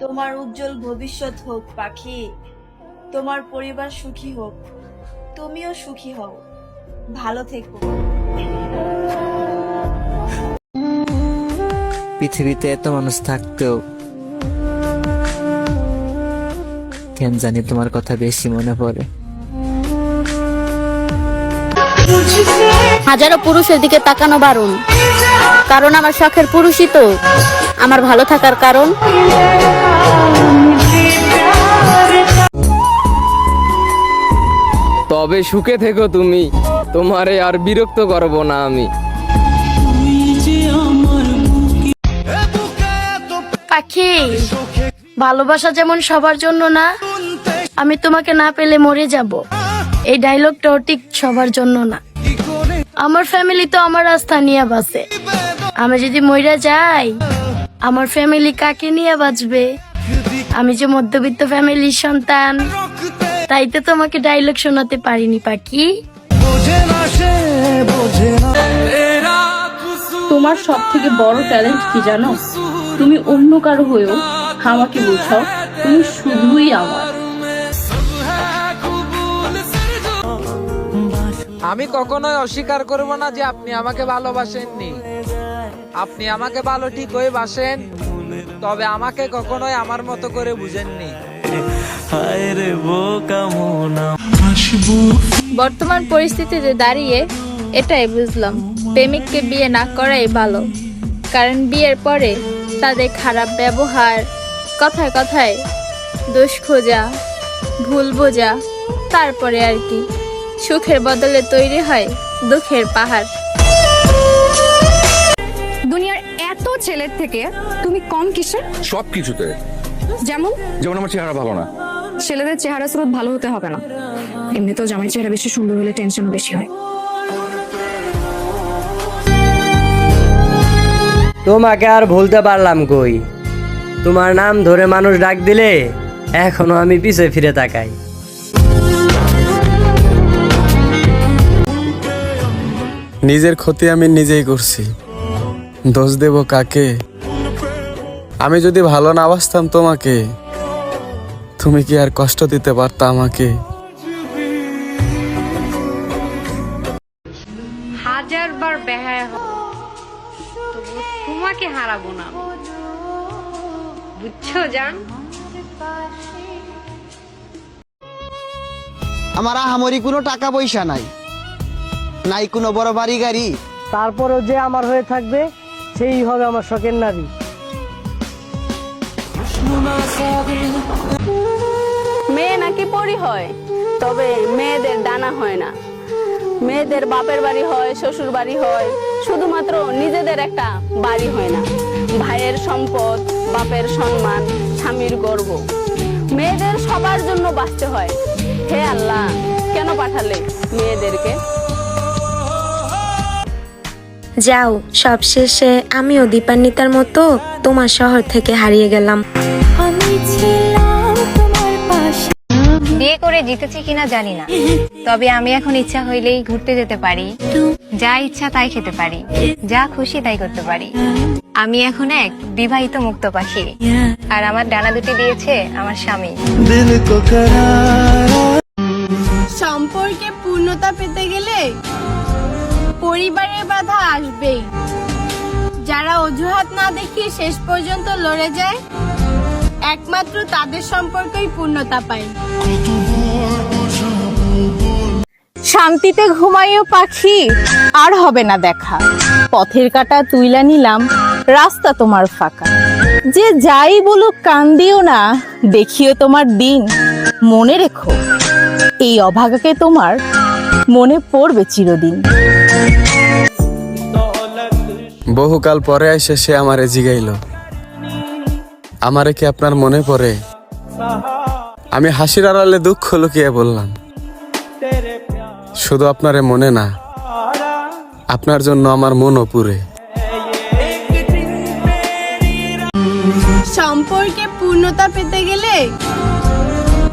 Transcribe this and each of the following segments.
তোমার উজ্জ্বল ভবিষ্যৎ হোক পাখি, তোমার পরিবার সুখী হোক, তুমিও সুখী হও, ভালো থেকো। পৃথিবীতে এত মানুষ থাকতেও কেন জানি তোমার কথা বেশি মনে পড়ে। হাজারো পুরুষের দিকে তাকানো বারণ, কারণ আমার শখের পুরুষই তো আমার ভালো থাকার কারণ। তবে সুখে থেকো তুমি, তোমারে আর বিরক্ত করব না আমি। পাখি, ভালোবাসা যেমন সবার জন্য না, আমি তোমাকে না পেলে মরে যাব, এই ডায়লগটাও ঠিক সবার জন্য না। আমার ফ্যামিলি তো আমার আস্থা নিয়ে বাঁচে, আমি যদি মইরা যাই আমার ফ্যামিলি কাকে নিয়ে বাঁচবে? আমি যে মধ্যবিত্ত ফ্যামিলির সন্তান, তাই তো তোমাকে ডায়লগ শোনাতে পারিনি পাখি। তোমার সব থেকে বড় ট্যালেন্ট কি জানো? তুমি অন্য কারো হয়েও আমাকে বোঝাও তুমি শুধুই আমার। আমি কখনোই অস্বীকার করব না যে আপনি আমাকে ভালোবাসেননি। আপনি আমাকে ভালো ঠিকই বাসেন, তবে আমাকে কখনোই আমার মতো করে বুঝেননি। বর্তমান পরিস্থিতিতে দাঁড়িয়ে এটাই বুঝলাম, প্রেমিককে বিয়ে না করাই ভালো, কারণ বিয়ের পরে তাদের খারাপ ব্যবহার, কথায় কথায় দোষ খোঁজা, ভুল বোঝা, তারপরে আর কি সুখের বদলে তৈরি হয় দুঃখের পাহাড়। দুনিয়ার এত ছেলের থেকে তুমি কম কিসে? সব কিছুতে। যেমন যেমন আমার চেহারা ভালো না। ছেলেদের চেহারা স্রোত ভালো হতে হবে না, এমনিতেও জামাই চেহারা বেশি সুন্দর হলে টেনশন বেশি হয়। তোমাকে আর ভুলতে পারলাম কই? তোমার নাম ধরে মানুষ ডাক দিলে এখনো আমি পিছে ফিরে তাকাই। নিজের ক্ষতি আমি নিজেই করছি, দোষ দেব কাকে? আমি যদি ভালো না বাসতাম তোমাকে, তুমি কি আর কষ্ট দিতে পারতা আমাকে? হাজারবার বেহায়া হব, তবু তোমাকে হারাবো না, বুঝছো জান? আমার আহামরি কোনো টাকা পয়সা নাই, নাই কোনো বড় বাড়ি গাড়ি, তারপরও যে আমার হয়ে থাকবে সেই হবে আমার শখের নারী। মেয়ে নাকি পরি হয়, তবে মেয়েদের ডানা হয় না। মেয়েদের বাপের বাড়ি হয়, শ্বশুর বাড়ি হয়, শুধুমাত্র নিজেদের একটা বাড়ি হয় না। ভাইয়ের সম্পদ, বাপের সম্মান, স্বামীর গর্ব, মেয়েদের সবার জন্য বাঁচতে হয়। হে আল্লাহ, কেন পাঠালে মেয়েদেরকে? যাও, সবশেষে আমিও দীপান্বিতার মতো তোমার শহর থেকে হারিয়ে গেলাম। বিয়ে করে জিতেছি কিনা জানি না, তবে আমি এখন ইচ্ছা হইলেই ঘুরতে যেতে পারি, যা ইচ্ছা তাই খেতে পারি, যা খুশি তাই করতে পারি। আমি এখন এক বিবাহিত মুক্ত পাখি, আর আমার ডানা দুটি দিয়েছে আমার স্বামী। সম্পর্কে পূর্ণতা পেতে গেলে পরিবারের বাধা আসবেই। যারা অজুহাত না দেখিয়ে শেষ পর্যন্ত লড়ে যায়, একমাত্র তাদের সম্পর্কই পূর্ণতা পায়। শান্তিতে ঘুমাইও পাখি, আর হবে না দেখা। পথের কাঁটা তুইলা নিলাম, রাস্তা তোমার ফাঁকা। যে যাই বলুক কান দিও না, দেখিও তোমার দিন। মনে রেখো, এই অভাগাকে তোমার মনে পড়বে চিরদিন। বহুকাল পরে এসে সে আমারে জিগাইল, আমারে কি আপনার মনে পড়ে? আমি হাসির আড়ালে দুঃখ লুকিয়ে বললাম, শুধু আপনারে মনে না, আপনার জন্য আমার মনও পুরে। সম্পর্কে পূর্ণতা পেতে গেলে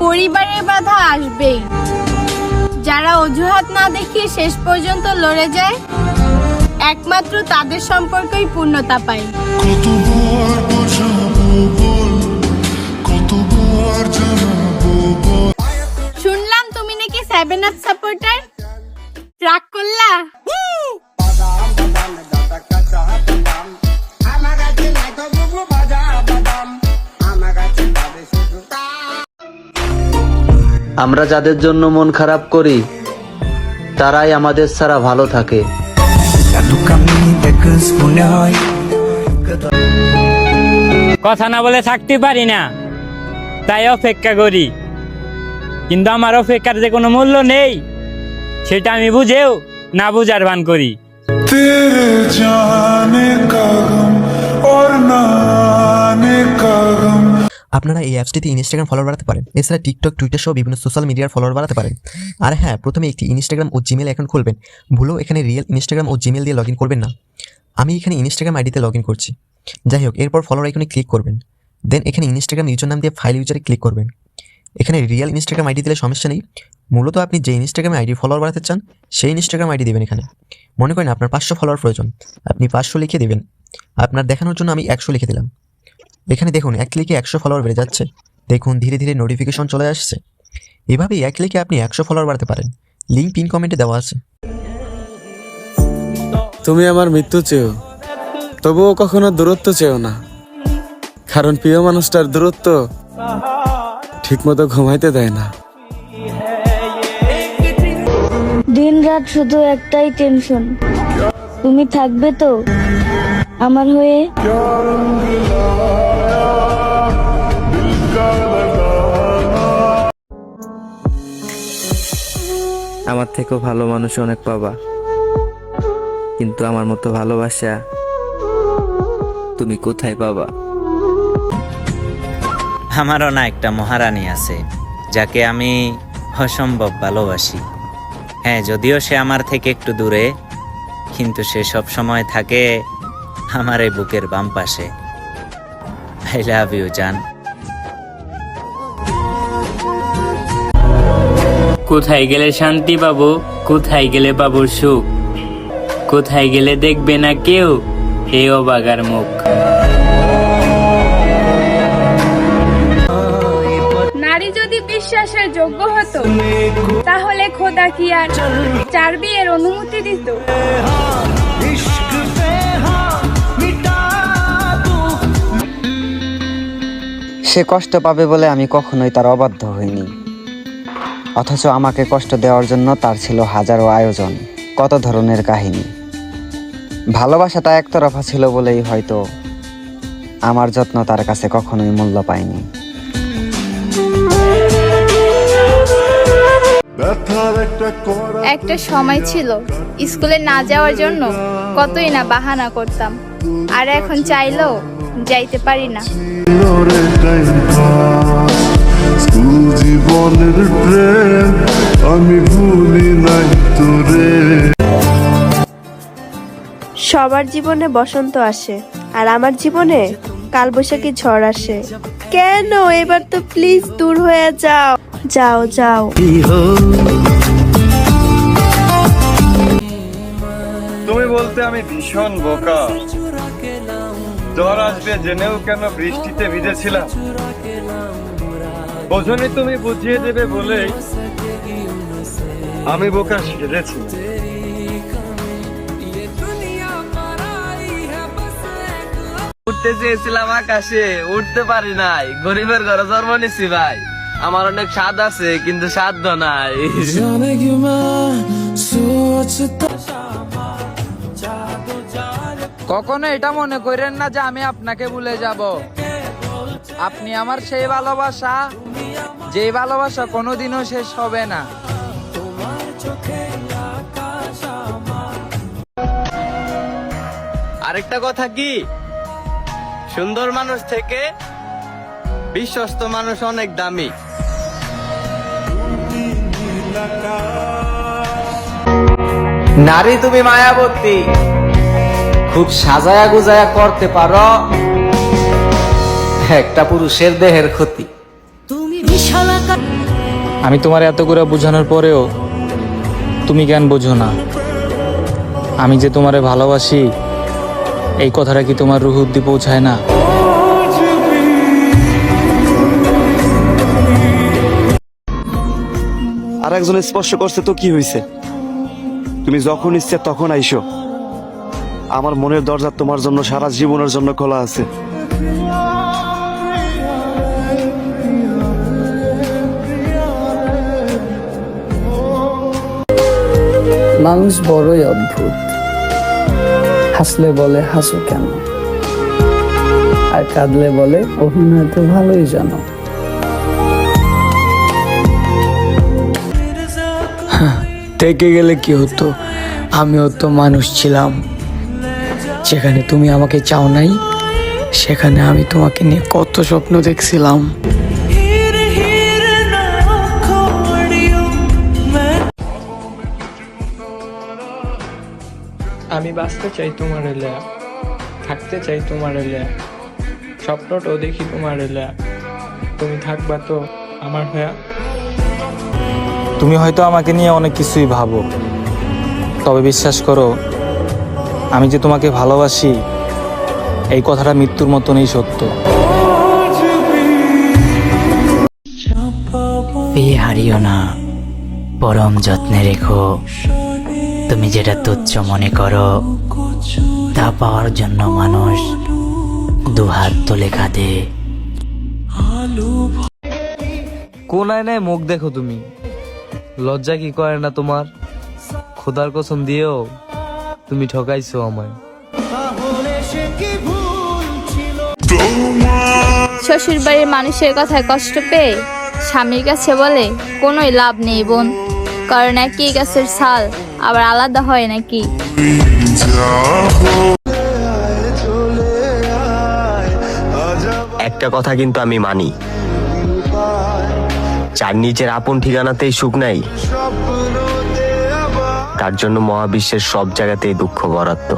পরিবারের বাধা আসবেই। যারা অজুহাত না দেখিয়ে শেষ পর্যন্ত লড়ে যায়, একমাত্র তাদের সম্পর্কই পূর্ণতা পায়। জান্নাত সাপোর্টার, রাগ করলা? আমরা যাদের জন্য মন খারাপ করি তারাই আমাদের ছাড়া ভালো থাকে। কথা না বলে থাকতে পারি না, তাই অপেক্ষা করি। কিন্তু আমার অপেক্ষার যে কোনো মূল্য নেই সেটা আমি বুঝেও না বুঝার ভান করি। আপনারা এই অ্যাপসটিতে ইনস্টাগ্রাম ফলোয়ার বাড়াতে পারেন, এছাড়া টিকটক, টুইটার সহ বিভিন্ন সোশ্যাল মিডিয়ার ফলোয়ার বাড়াতে পারেন। আর হ্যাঁ, প্রথমে একটি ইনস্টাগ্রাম ও জিমেল অ্যাকাউন্ট খুলবেন। ভুলেও এখানে রিয়েল ইনস্টাগ্রাম ও জিমেল দিয়ে লগ ইন করবেন না। আমি এখানে ইনস্টাগ্রাম আইডিতে লগ ইন করছি। যাই হোক, এরপর ফলোয়ার আইকনে ক্লিক করবেন। দেন এখানে ইনস্টাগ্রাম ইউজার নাম দিয়ে ফাইল ইউজারে ক্লিক করবেন। এখানে রিয়েল ইনস্টাগ্রাম আইডি দিলে সমস্যা নেই। মূলত আপনি যে ইনস্টাগ্রামে আইডি ফলোয়ার বাড়াতে চান সেই ইনস্টাগ্রাম আইডি দেবেন। এখানে মনে করেন আপনার 500 ফলোয়ার প্রয়োজন, আপনি 500 লিখে দেবেন। আপনার দেখানোর জন্য আমি 100 লিখে দিলাম। এখানে দেখুন এক ক্লিকে 100 ফলোয়ার বেড়ে যাচ্ছে। দেখুন ধীরে ধীরে নোটিফিকেশন চলে আসছে। এভাবেই এক ক্লিকে আপনি 100 ফলোয়ার বাড়াতে পারেন। লিঙ্ক পিন কমেন্টে দেওয়া আছে। তুমি আমার মৃত্যু চেও, তবুও কখনো দূরত্ব চেও না, কারণ প্রিয় মানুষটার দূরত্ব ঠিকমতো ঘুমাইতে দেয় না। দিন রাত শুধু একটাই টেনশন, তুমি থাকবে তো আমার হয়ে? আমার থেকেও ভালো মানুষ অনেক পাবা, কিন্তু আমার মতো ভালোবাসা তুমি কোথায় পাবা? আমারও না একটা মহারানী আছে যাকে আমি অসম্ভব ভালোবাসি। হ্যাঁ, যদিও সে আমার থেকে একটু দূরে, কিন্তু সে সব সময় থাকে আমার এই বুকের বাম পাশে। আই লাভ ইউ জান। কোথায় গেলে শান্তি পাবো, কোথায় গেলে পাবো সুখ, কোথায় গেলে দেখবে না কেউ এই অবাগার মুখ। নারী যদি বিশ্বাসের যোগ্য হতো তাহলে খোদা কি আর 4 বিয়ের অনুমতি দিত? সে কষ্ট পাবে বলে আমি কখনোই তার অবাধ্য হইনি, অথচ আমাকে কষ্ট দেওয়ার জন্য তার ছিল হাজারো আয়োজন, কত ধরনের কাহিনী। ভালোবাসাটা একতরফা ছিল বলেই হয়তো আমার যত্ন তার কাছে কখনোই মূল্য পায়নি। একটা সময় ছিল স্কুলে না যাওয়ার জন্য কতই না বাহানা করতাম, আর এখন চাইলেও যাইতে পারি না। সবার জীবনে বসন্ত আসে, আর আমার জীবনে কালবৈশাখী ঝড় আসে। কেন এবার তো প্লিজ দূর হয়ে যাও, যাও যাও। তুমি বলতে আমি ভীষণ বোকা। ঝড় আসবে জেনেও কেন বৃষ্টিতে ভিজেছিলাম। বোঝনি তুমি বুঝিয়ে দেবে বলে আমি বোকা সেজেছি। উঠতে চেয়েছিলাম আকাশে, উঠতে পারি নাই, গরিবের ঘরে জন্ম নিছি ভাই। আমার অনেক স্বাদ আছে কিন্তু সাধ্য নাই। কখনো এটা মনে করেন না যে আমি আপনাকে ভুলে যাব। আপনি আমার সেই ভালোবাসা, যেই ভালোবাসা কোনোদিনও শেষ হবে না। আরেকটা কথা কি, সুন্দর মানুষ থেকে বিশ্বস্ত মানুষ অনেক দামি। নারী তুমি মায়াবতী, খুব সাজায়া গুজায়া করতে পারো একটা পুরুষের দেহের ক্ষতি। আমি তোমার এত করে বোঝানোর পরেও তুমি কেন বোঝো না? আমি যে তোমারে ভালোবাসি এই কথাটা কি তোমার রুহ অব্দি পৌঁছায় না? আর একজন স্পর্শ করছে তো কি হয়েছে? তুমি যখন ইচ্ছে তখন আইসো। আমার মনের দরজা তোমার জন্য সারা জীবনের জন্য খোলা আছে। মানুষ বড়ই অদ্ভুত, হাসলে বলে হাসো কেন, আর কাঁদলে বলে অভিনয় তো ভালোই জানো। থেকে গেলে কি হতো, আমিও তো মানুষ ছিলাম। যেখানে তুমি আমাকে চাও নাই, সেখানে আমি তোমাকে নিয়ে কত স্বপ্ন দেখছিলাম। আমি বাঁচতে চাই তোমার এলে, থাকতে চাই তোমার এলে, স্বপ্নটাও দেখি তোমার এলে। তুমি থাকবা তো আমার হয়ে? তুমি হয়তো আমাকে নিয়ে অনেক কিছুই ভাবো, তবে বিশ্বাস করো আমি যে তোমাকে ভালোবাসি এই কথাটা মৃত্যুর মতনই সত্য। বিয়ে হারিও না, পরম যত্নে রেখো। তুমি যেটা তুচ্ছ মনে করো তা পাওয়ার জন্য মানুষ দুহাত তুলে কাঁদে। কোন আয়নায় মুখ দেখো তুমি? লজ্জা কি করে না তোমার? খোদার কসম দিয়েও তুমি ঠকাইছো আমায়। শ্বশুর বাড়ির মানুষের কথায় কষ্ট পেয়ে স্বামীর কাছে বলে কোনোই লাভ নেই বোন, কারণ একই গাছের ছাল আবার আলাদা হয় নাকি। একটা কথা কিন্তু আমি মানি, যার নিজের আপন ঠিকানাতেই সুখ নাই, তার জন্য মহাবিশ্বের সব জায়গাতেই দুঃখ বরাদ্দ।